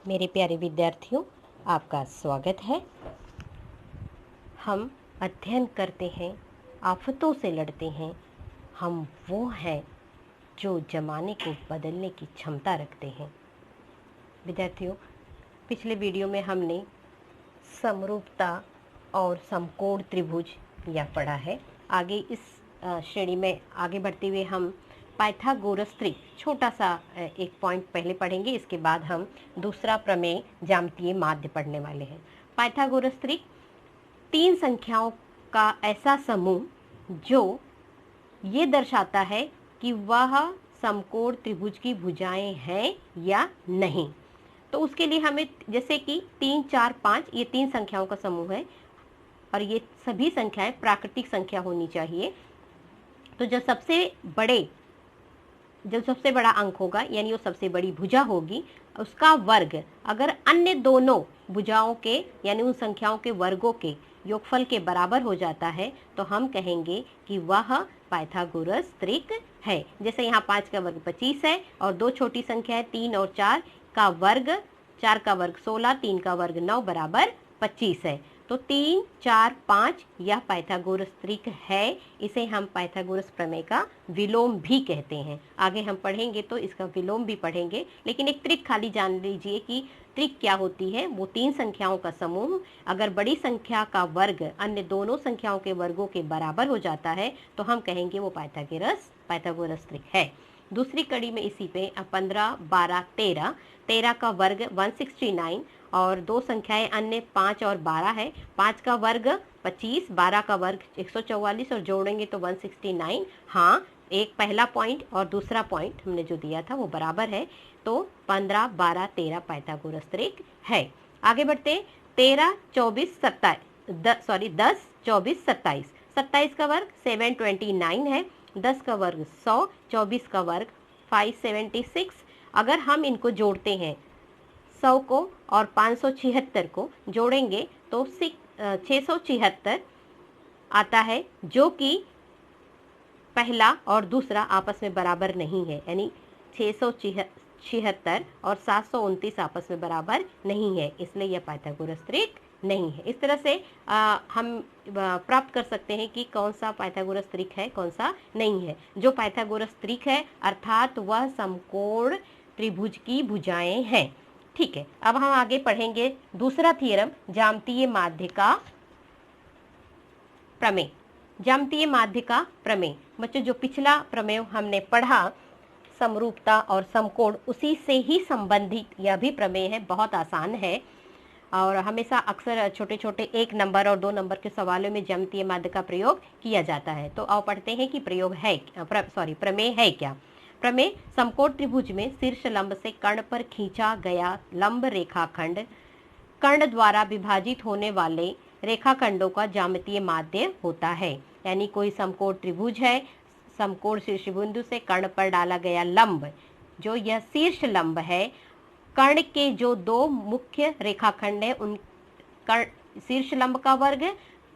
मेरे प्यारे विद्यार्थियों, आपका स्वागत है। हम अध्ययन करते हैं, आफतों से लड़ते हैं। हम वो हैं जो ज़माने को बदलने की क्षमता रखते हैं। विद्यार्थियों, पिछले वीडियो में हमने समरूपता और समकोण त्रिभुज यह पढ़ा है। आगे इस श्रेणी में आगे बढ़ते हुए हम पाइथागोरस त्रिक छोटा सा एक पॉइंट पहले पढ़ेंगे। इसके बाद हम दूसरा प्रमेय ज्यामितीय माध्य पढ़ने वाले हैं। पाइथागोरस त्रिक तीन संख्याओं का ऐसा समूह जो ये दर्शाता है कि वह समकोण त्रिभुज की भुजाएं हैं या नहीं। तो उसके लिए हमें जैसे कि 3, 4, 5 ये तीन संख्याओं का समूह है और ये सभी संख्याएं प्राकृतिक संख्या होनी चाहिए। तो जो सबसे बड़ा अंक होगा यानी वो सबसे बड़ी भुजा होगी, उसका वर्ग अगर अन्य दोनों भुजाओं के यानी उन संख्याओं के वर्गों के योगफल के बराबर हो जाता है तो हम कहेंगे कि वह पाइथागोरस त्रिक है। जैसे यहाँ 5 का वर्ग 25 है और दो छोटी संख्या है 3 और 4 का वर्ग 4 का वर्ग 16, 3 का वर्ग 9 बराबर 25 है। तो 3, 4, 5 यह पाइथागोरस त्रिक है। इसे हम पाइथागोरस प्रमेय का विलोम भी कहते हैं। आगे हम पढ़ेंगे तो इसका विलोम भी पढ़ेंगे, लेकिन एक त्रिक खाली जान लीजिए कि त्रिक क्या होती है। वो तीन संख्याओं का समूह अगर बड़ी संख्या का वर्ग अन्य दोनों संख्याओं के वर्गों के बराबर हो जाता है तो हम कहेंगे वो पाइथागोरस त्रिक है। दूसरी कड़ी में इसी पे 15, 12, 13 का वर्ग 169 और दो संख्याएं अन्य 5 और 12 है। 5 का वर्ग 25, 12 का वर्ग 144 और जोड़ेंगे तो 169। हाँ, एक पहला पॉइंट और दूसरा पॉइंट हमने जो दिया था वो बराबर है। तो 15, 12, 13 पाइथागोरस त्रिक है। आगे बढ़ते 13, 24, 10, 24, 27। 27 का वर्ग 729 है। 10 का वर्ग 100, 24 का वर्ग 576। अगर हम इनको जोड़ते हैं 100 को और 576 को जोड़ेंगे तो 676 आता है, जो कि पहला और दूसरा आपस में बराबर नहीं है। यानी 676 और 729 आपस में बराबर नहीं है, इसलिए यह पाइथागोरस त्रिक नहीं है। इस तरह से हम प्राप्त कर सकते हैं कि कौन सा पाइथागोरस त्रिक है, कौन सा नहीं है। जो पाइथागोरस त्रिक है अर्थात वह समकोण त्रिभुज की भुजाएं हैं। ठीक है, अब हम आगे पढ़ेंगे दूसरा थ्योरम, ज्यामितीय माध्य का प्रमेय। ज्यामितीय माध्य का प्रमेय बच्चों, जो पिछला प्रमेय हमने पढ़ा समरूपता और समकोण, उसी से ही संबंधित यह भी प्रमेय है। बहुत आसान है और हमेशा अक्सर छोटे छोटे 1 नंबर और 2 नंबर के सवालों में ज्यामितीय माध्य का प्रयोग किया जाता है। तो आओ पढ़ते हैं कि प्रमेय है क्या। प्रमेय समकोण त्रिभुज में शीर्ष लंब से कर्ण पर खींचा गया लंब रेखाखंड कर्ण द्वारा विभाजित होने वाले रेखाखंडों का ज्यामितीय माध्य होता है। यानी कोई समकोण त्रिभुज है, समकोण शीर्ष बिंदु से कर्ण पर डाला गया लंब, जो यह शीर्ष लंब है, कर्ण के जो दो मुख्य रेखाखंड है उन शीर्ष लंब का वर्ग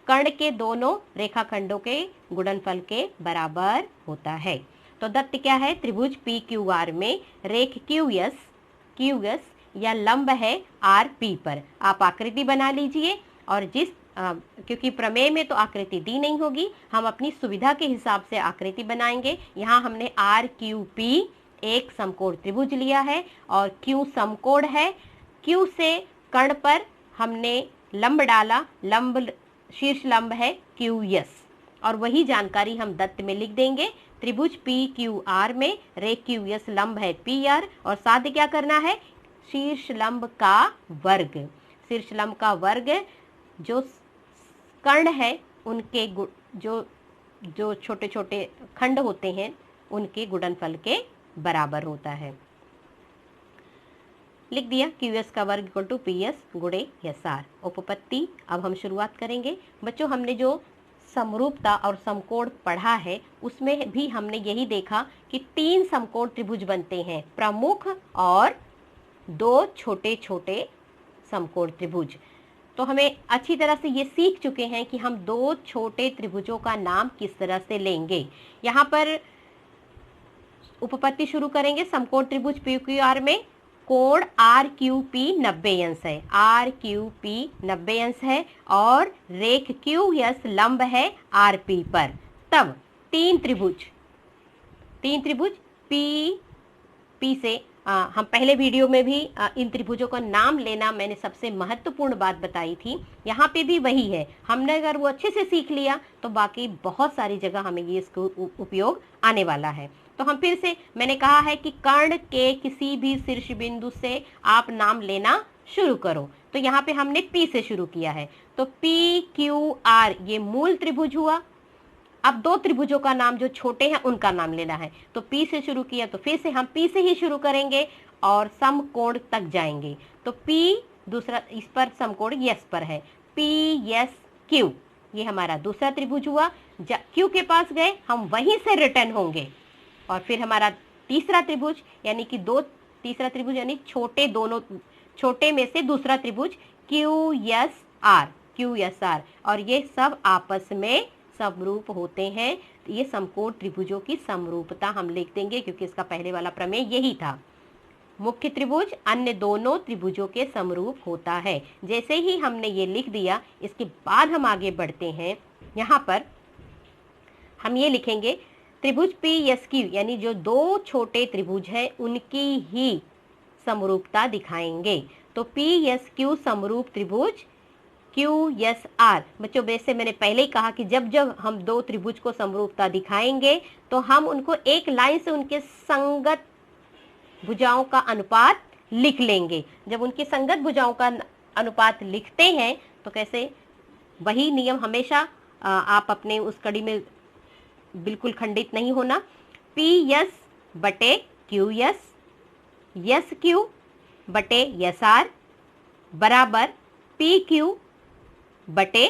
कर्ण के दोनों रेखाखंडों के गुणनफल के बराबर होता है। तो दत्त क्या है, त्रिभुज PQR में रेख QS या लंब है RP पर। आप आकृति बना लीजिए और क्योंकि प्रमेय में तो आकृति दी नहीं होगी, हम अपनी सुविधा के हिसाब से आकृति बनाएंगे। यहाँ हमने RQP एक समकोण त्रिभुज लिया है और Q समकोण है। Q से कर्ण पर हमने लंब डाला, शीर्ष लंब है QS और वही जानकारी हम दत्त में लिख देंगे। त्रिभुज PQR में रेख QS लंब है PR और साथ क्या करना है, शीर्ष लंब का वर्ग जो कर्ण है उनके जो छोटे छोटे खंड होते हैं उनके गुणनफल के बराबर होता है। लिख दिया QS का वर्ग इक्वल टू PS गुणे SR। उपपत्ति अब हम शुरुआत करेंगे। बच्चों, हमने जो समरूपता और समकोण पढ़ा है उसमें भी हमने यही देखा कि 3 समकोण त्रिभुज बनते हैं, प्रमुख और 2 छोटे छोटे समकोण त्रिभुज। तो हमें अच्छी तरह से ये सीख चुके हैं कि हम 2 छोटे त्रिभुजों का नाम किस तरह से लेंगे। यहाँ पर उपपत्ति शुरू करेंगे। समकोण त्रिभुज PQR में कोण आर क्यू पी 90 अंश है, आर क्यू पी 90 अंश है और रेख क्यू यस लंब है आर पी पर। तब तीन त्रिभुज पी से हम पहले वीडियो में भी इन त्रिभुजों का नाम लेना मैंने सबसे महत्वपूर्ण बात बताई थी। यहाँ पे भी वही है, हमने अगर वो अच्छे से सीख लिया तो बाकी बहुत सारी जगह हमें ये इसको उपयोग आने वाला है। तो हम फिर से, मैंने कहा है कि कर्ण के किसी भी शीर्ष बिंदु से आप नाम लेना शुरू करो। तो यहाँ पे हमने पी से शुरू किया है, तो पी क्यू आर ये मूल त्रिभुज हुआ। अब दो त्रिभुजों का नाम जो छोटे हैं उनका नाम लेना है, तो पी से शुरू किया तो फिर से हम पी से ही शुरू करेंगे और समकोण तक जाएंगे। तो पी दूसरा, इस पर समकोण यस पर है, पी यस क्यू ये हमारा दूसरा त्रिभुज हुआ। क्यू के पास गए हम वहीं से रिटर्न होंगे और फिर हमारा तीसरा त्रिभुज यानी कि तीसरा त्रिभुज यानी छोटे में से दूसरा त्रिभुज क्यू यस आर और ये सब आपस में समरूप होते हैं। ये समकोण त्रिभुजों की समरूपता हम लिख देंगे क्योंकि इसका पहले वाला प्रमेय यही था। मुख्य त्रिभुज अन्य दोनों त्रिभुजों के समरूप होता है। जैसे ही हमने ये लिख दिया, इसके बाद हम आगे बढ़ते हैं। यहाँ पर हम ये लिखेंगे त्रिभुज पी एस क्यू यानी जो दो छोटे त्रिभुज हैं उनकी ही समरूपता दिखाएंगे। तो पी एस क्यू समरूप त्रिभुज क्यू एस आर। बच्चों वैसे मैंने पहले ही कहा कि जब जब हम दो त्रिभुज को समरूपता दिखाएंगे तो हम उनको एक लाइन से उनके संगत भुजाओं का अनुपात लिख लेंगे। जब उनकी संगत भुजाओं का अनुपात लिखते हैं तो कैसे, वही नियम हमेशा आप अपने उस कड़ी में बिल्कुल खंडित नहीं होना। पी एस बटे क्यू एस क्यू बटे एस आर बराबर पी क्यू बटे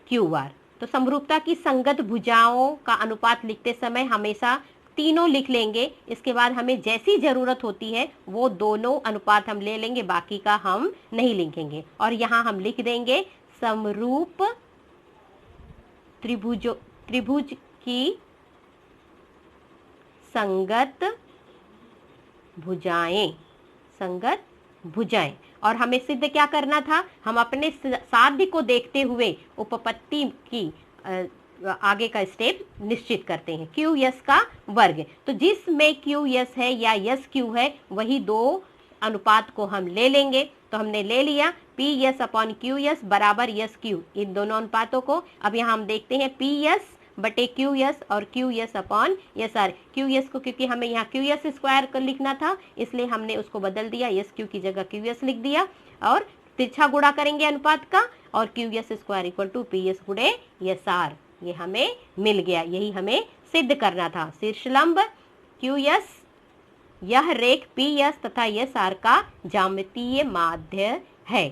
क्यू आर। तो समरूपता की संगत भुजाओं का अनुपात लिखते समय हमेशा तीनों लिख लेंगे। इसके बाद हमें जैसी जरूरत होती है वो दोनों अनुपात हम ले लेंगे, बाकी का हम नहीं लिखेंगे। और यहाँ हम लिख देंगे समरूप त्रिभुज की संगत भुजाएं। और हमें सिद्ध क्या करना था, हम अपने साध्य को देखते हुए उपपत्ति की आगे का स्टेप निश्चित करते हैं। क्यू एस का वर्ग, तो जिसमें क्यू एस है या एस क्यू है वही दो अनुपात को हम ले लेंगे। तो हमने ले लिया P S upon Q S बराबर एस क्यू, इन दोनों अनुपातों को। अब यहाँ हम देखते हैं पी एस बटे क्यू एस और Q S upon S R. Q S को क्योंकि हमें यहाँ क्यू एस स्क्वायर कर लिखना था इसलिए हमने उसको बदल दिया, एस क्यू की जगह क्यू एस लिख दिया और तिरछा गुणा करेंगे अनुपात का और Q S square equal to P S गुणे एस आर। ये हमें मिल गया, यही हमें सिद्ध करना था। शीर्षलंब क्यू एस यह रेख पी एस तथा एस आर का ज्यामितीय माध्य है।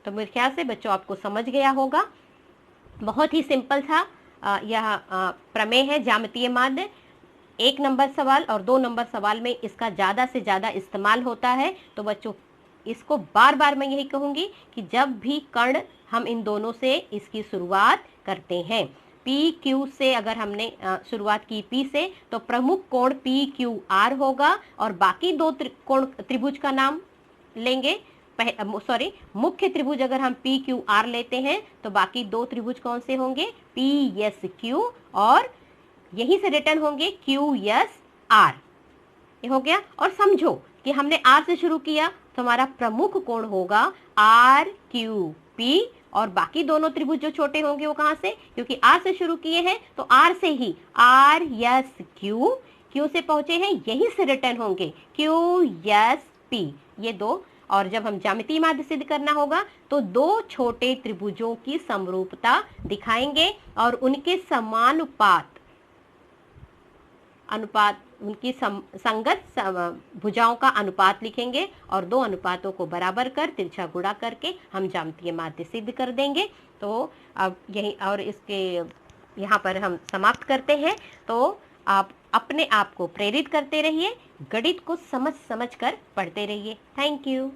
तो मेरे ख्याल से बच्चों आपको समझ गया होगा, बहुत ही सिंपल था। यह प्रमेय है ज्यामितीय माध्य। 1 नंबर सवाल और 2 नंबर सवाल में इसका ज़्यादा से ज़्यादा इस्तेमाल होता है। तो बच्चों इसको बार बार मैं यही कहूँगी कि जब भी कर्ण हम इन दोनों से इसकी शुरुआत करते हैं, पी क्यू से अगर हमने शुरुआत की पी से तो प्रमुख कोण पी क्यू आर होगा और बाकी दो त्रिभुज का नाम लेंगे। मुख्य त्रिभुज अगर हम पी क्यू आर लेते हैं तो बाकी दो त्रिभुज कौन से होंगे, पी एस क्यू और यहीं से रिटर्न होंगे क्यू एस आर। ये हो गया। और समझो कि हमने आर से शुरू किया तो हमारा प्रमुख कोण होगा आर क्यू पी और बाकी दोनों त्रिभुज जो छोटे होंगे वो कहाँ से, क्योंकि आर से शुरू किए हैं तो आर से ही आर एस क्यू से पहुंचे हैं यहीं से रिटर्न होंगे क्यू एस पी, ये दो। और जब हम ज्यामितीय माध्य सिद्ध करना होगा तो दो छोटे त्रिभुजों की समरूपता दिखाएंगे और उनके समानुपात उनकी संगत भुजाओं का अनुपात लिखेंगे और दो अनुपातों को बराबर कर तिरछा गुणा करके हम ज्यामितीय माध्य सिद्ध कर देंगे। तो अब यही और इसके यहाँ पर हम समाप्त करते हैं। तो आप अपने आप को प्रेरित करते रहिए, गणित को समझ कर पढ़ते रहिए। Thank you.